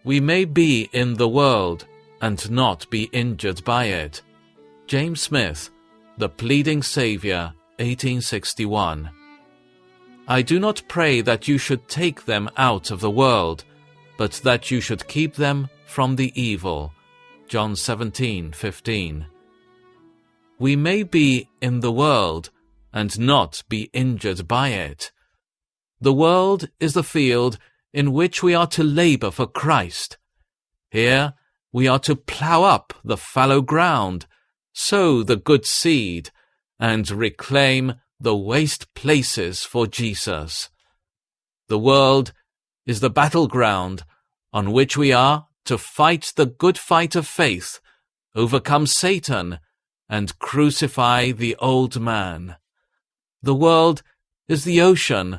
we may be in the world and not be injured by it. James Smith, The Pleading Saviour, 1861. I do not pray that you should take them out of the world, but that you should keep them from the evil. John 17:15. We may be in the world and not be injured by it. The world is the field in which we are to labour for Christ. Here we are to plough up the fallow ground, sow the good seed, and reclaim the waste places for Jesus. The world is the battleground on which we are to fight the good fight of faith, overcome Satan, and crucify the old man. The world is the ocean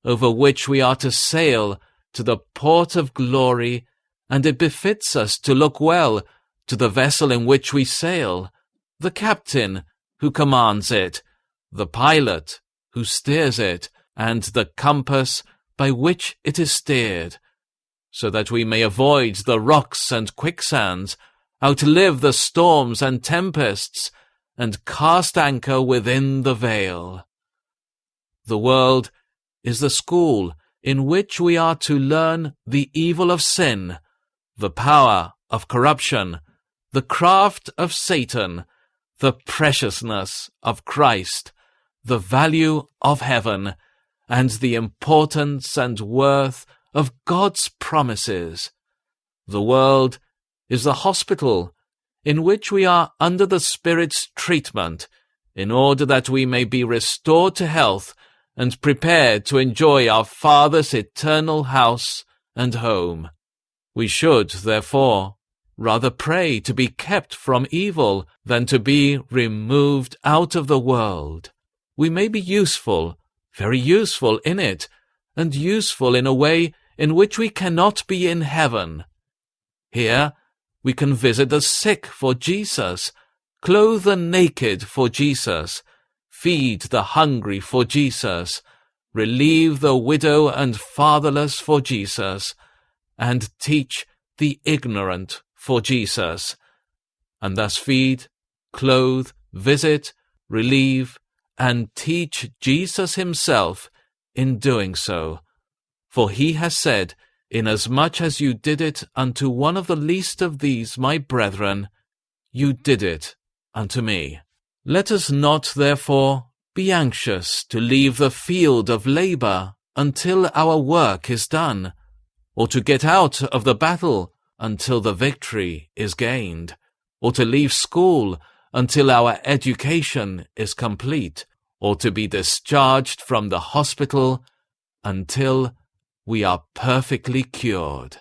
over which we are to sail to the port of glory, and it befits us to look well to the vessel in which we sail, the captain who commands it, the pilot who steers it, and the compass by which it is steered, so that we may avoid the rocks and quicksands, outlive the storms and tempests, and cast anchor within the veil. The world is the school in which we are to learn the evil of sin, the power of corruption, the craft of Satan, the preciousness of Christ, the value of heaven, and the importance and worth of God's promises. The world is the hospital in which we are under the Spirit's treatment, in order that we may be restored to health and prepared to enjoy our Father's eternal house and home. We should, therefore, rather pray to be kept from evil than to be removed out of the world. We may be useful, very useful in it, and useful in a way in which we cannot be in heaven. Here we can visit the sick for Jesus, clothe the naked for Jesus, feed the hungry for Jesus, relieve the widow and fatherless for Jesus, and teach the ignorant for Jesus, and thus feed, clothe, visit, relieve, and teach Jesus himself in doing so. For he has said, Inasmuch as you did it unto one of the least of these my brethren, you did it unto me. Let us not, therefore, be anxious to leave the field of labour until our work is done, or to get out of the battle until the victory is gained, or to leave school until our education is complete, or to be discharged from the hospital until we are perfectly cured.